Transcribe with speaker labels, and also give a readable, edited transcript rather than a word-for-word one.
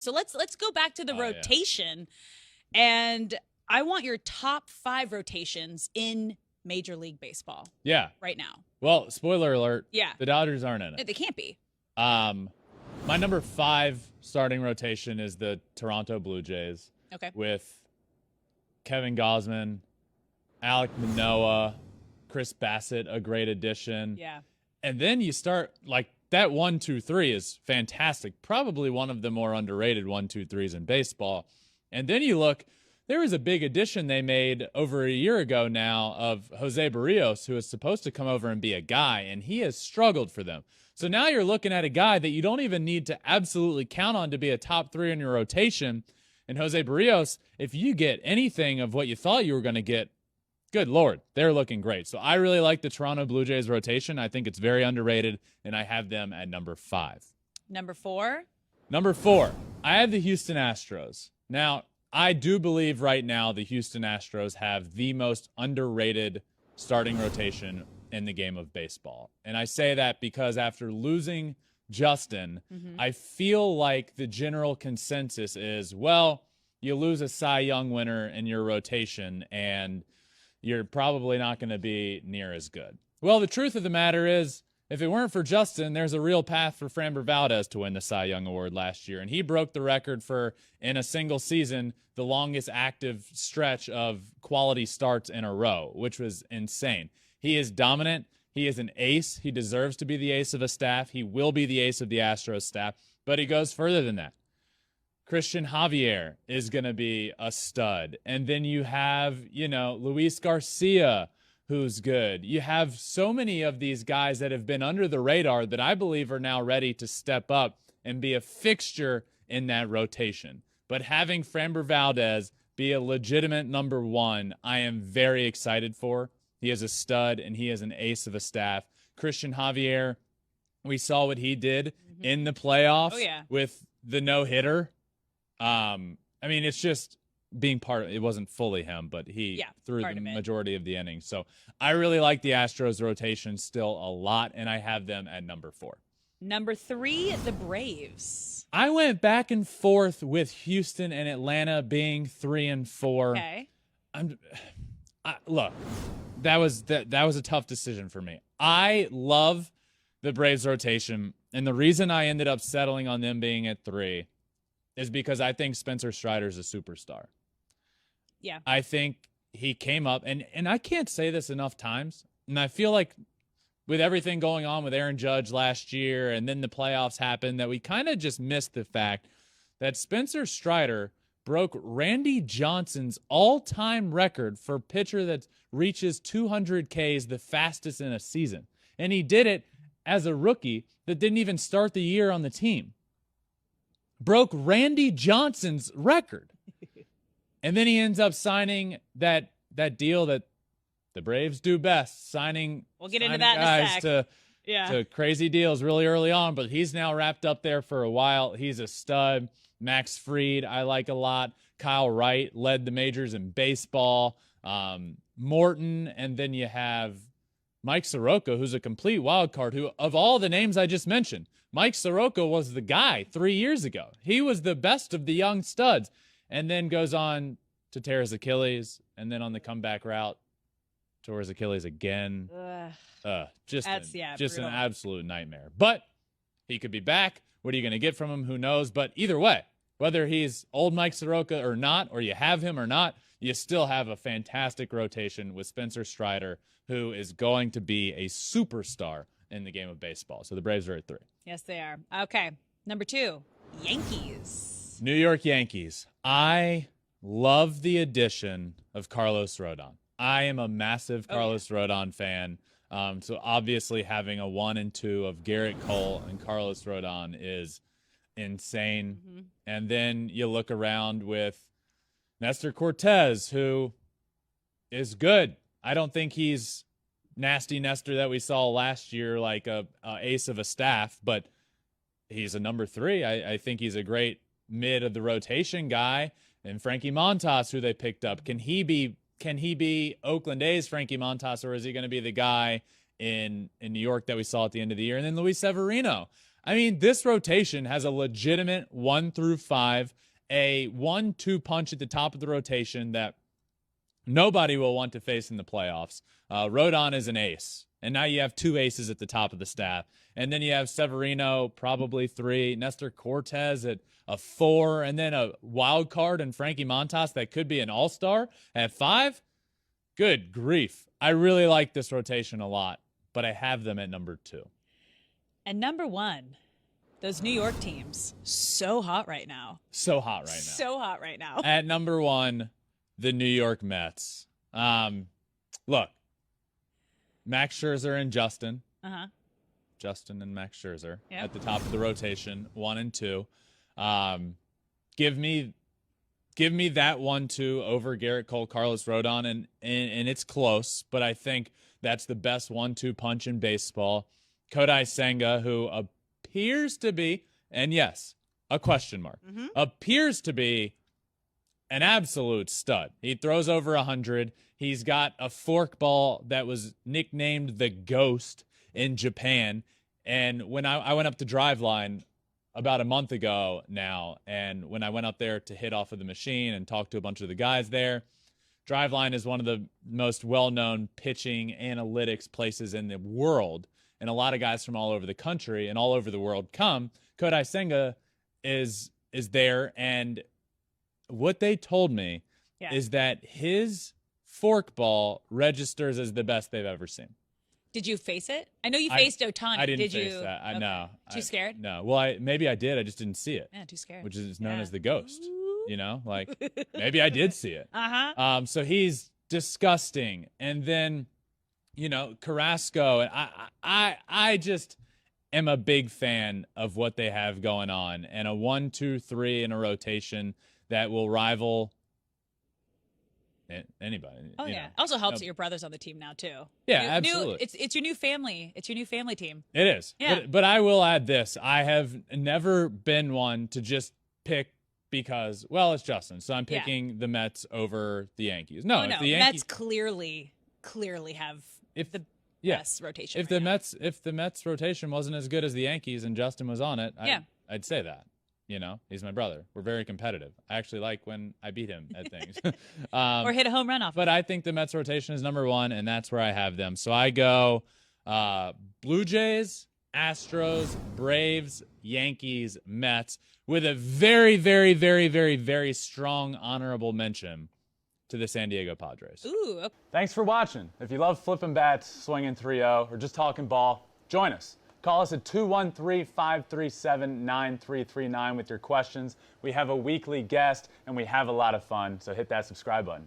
Speaker 1: So let's go back to the
Speaker 2: Yeah.
Speaker 1: rotation, and I want your top 5 rotations in Major League Baseball
Speaker 2: Yeah.
Speaker 1: right now.
Speaker 2: Well, spoiler alert.
Speaker 1: Yeah.
Speaker 2: The Dodgers aren't in it.
Speaker 1: They can't be.
Speaker 2: My number 5 starting rotation is the Toronto Blue Jays.
Speaker 1: Okay.
Speaker 2: With Kevin Gausman, Alek Manoah, Chris Bassett, a great addition.
Speaker 1: Yeah.
Speaker 2: And then you start like that 1, 2, 3 is fantastic. Probably one of the more underrated 1, 2, 3s in baseball. And then you look, there was a big addition they made over a year ago now of Jose Barrios, who is supposed to come over and be a guy, and he has struggled for them. So now you're looking at a guy that you don't even need to absolutely count on to be a top 3 in your rotation. And Jose Barrios, if you get anything of what you thought you were going to get, good Lord, they're looking great. So I really like the Toronto Blue Jays rotation. I think it's very underrated, and I have them at number 5.
Speaker 1: Number 4?
Speaker 2: Number 4, I have the Houston Astros. Now, I do believe right now the Houston Astros have the most underrated starting rotation in the game of baseball. And I say that because after losing Justin, I feel like the general consensus is, well, you lose a Cy Young winner in your rotation, and you're probably not going to be near as good. Well, the truth of the matter is, if it weren't for Justin, there's a real path for Framber Valdez to win the Cy Young Award last year. And he broke the record for, in a single season, the longest active stretch of quality starts in a row, which was insane. He is dominant. He is an ace. He deserves to be the ace of a staff. He will be the ace of the Astros staff. But he goes further than that. Christian Javier is going to be a stud. And then you have, Luis Garcia, who's good. You have so many of these guys that have been under the radar that I believe are now ready to step up and be a fixture in that rotation. But having Framber Valdez be a legitimate number 1, I am very excited for. He is a stud, and he is an ace of a staff. Christian Javier, we saw what he did in the playoffs with the no-hitter. It's just being part of it. Wasn't fully him, but he threw the majority of the innings. So I really like the Astros rotation still a lot, and I have them at number 4.
Speaker 1: Number 3, the Braves.
Speaker 2: I went back and forth with Houston and Atlanta being 3 and 4.
Speaker 1: Okay.
Speaker 2: Look, that was a tough decision for me. I love the Braves rotation, and the reason I ended up settling on them being at 3 is because I think Spencer Strider's a superstar.
Speaker 1: Yeah.
Speaker 2: I think he came up, and I can't say this enough times, and I feel like with everything going on with Aaron Judge last year and then the playoffs happened, that we kind of just missed the fact that Spencer Strider broke Randy Johnson's all-time record for pitcher that reaches 200 Ks the fastest in a season. And he did it as a rookie that didn't even start the year on the team. Broke Randy Johnson's record. And then he ends up signing that deal that the Braves do best, signing
Speaker 1: we'll get into that
Speaker 2: guys
Speaker 1: in a sec.
Speaker 2: to crazy deals really early on, but he's now wrapped up there for a while. He's a stud. Max Fried, I like a lot. Kyle Wright led the majors in baseball. Morton, and then you have Mike Soroka, who's a complete wild card, who, of all the names I just mentioned, Mike Soroka was the guy 3 years ago. He was the best of the young studs, and then goes on to tear his Achilles, and then on the comeback route, tore his Achilles again. Just an absolute nightmare. But he could be back. What are you going to get from him? Who knows? But either way, whether he's old Mike Soroka or not, or you have him or not, you still have a fantastic rotation with Spencer Strider, who is going to be a superstar in the game of baseball. So the Braves are at 3.
Speaker 1: Yes, they are. Okay. Number 2, Yankees.
Speaker 2: New York Yankees. I love the addition of Carlos Rodon. I am a massive Carlos Rodon fan. So obviously having a 1 and 2 of Garrett Cole and Carlos Rodon is insane. And then you look around with Nestor Cortez, who is good. I don't think he's nasty Nestor that we saw last year, like a ace of a staff, but he's a number 3. I think he's a great mid of the rotation guy. And Frankie Montas, who they picked up, can he be Oakland A's Frankie Montas, or is he going to be the guy in New York that we saw at the end of the year? And then Luis Severino. I mean, this rotation has a legitimate 1 through 5, a 1-2 punch at the top of the rotation that nobody will want to face in the playoffs. Rodon is an ace, and now you have 2 aces at the top of the staff. And then you have Severino, probably 3, Nestor Cortez at a 4, and then a wild card and Frankie Montas that could be an all-star at 5. Good grief. I really like this rotation a lot, but I have them at number 2.
Speaker 1: And number 1, those New York teams, so hot right now.
Speaker 2: So hot right now.
Speaker 1: So hot right now.
Speaker 2: At number 1, the New York Mets. Look, Max Scherzer and Justin. Justin and Max Scherzer at the top of the rotation, 1 and 2. Give me that 1-2 over Garrett Cole, Carlos Rodon, and it's close, but I think that's the best 1-2 punch in baseball. Kodai Senga, who appears to be, and yes, a question mark, appears to be an absolute stud. He throws over 100. He's got a forkball that was nicknamed the Ghost in Japan. And when I went up to Driveline about a month ago now, and when I went up there to hit off of the machine and talk to a bunch of the guys there, Driveline is one of the most well-known pitching analytics places in the world. And a lot of guys from all over the country and all over the world come. Kodai Senga is there, and what they told me is that his forkball registers as the best they've ever seen.
Speaker 1: Did you face it? I know you faced Ohtani.
Speaker 2: I didn't
Speaker 1: did
Speaker 2: face
Speaker 1: you?
Speaker 2: that. No.
Speaker 1: Too scared?
Speaker 2: No. Well, maybe I did. I just didn't see it.
Speaker 1: Yeah, too scared.
Speaker 2: Which is known as the Ghost. You know, like maybe I did see it. So he's disgusting. And then, you know, Carrasco. And I just am a big fan of what they have going on, and a 1, 2, 3 in a rotation that will rival anybody.
Speaker 1: Oh yeah. Also helps that your brother's on the team now too.
Speaker 2: Yeah, absolutely.
Speaker 1: It's your new family. It's your new family team.
Speaker 2: It is.
Speaker 1: Yeah.
Speaker 2: But I will add this. I have never been one to just pick because, well, it's Justin. So I'm picking the Mets over the Yankees. No, if the Yankees
Speaker 1: Mets clearly have the best rotation.
Speaker 2: If the Mets rotation wasn't as good as the Yankees and Justin was on it, I'd say that. You know, he's my brother. We're very competitive. I actually like when I beat him at things.
Speaker 1: Or hit a home run off.
Speaker 2: But I think the Mets rotation is number 1, and that's where I have them. So I go Blue Jays, Astros, Braves, Yankees, Mets, with a very, very, very, very, very strong honorable mention to the San Diego Padres.
Speaker 1: Ooh.
Speaker 3: Thanks for watching. If you love Flippin Bats, swinging 3-0, or just talking ball, join us. Call us at 213-537-9339 with your questions. We have a weekly guest, and we have a lot of fun, so hit that subscribe button.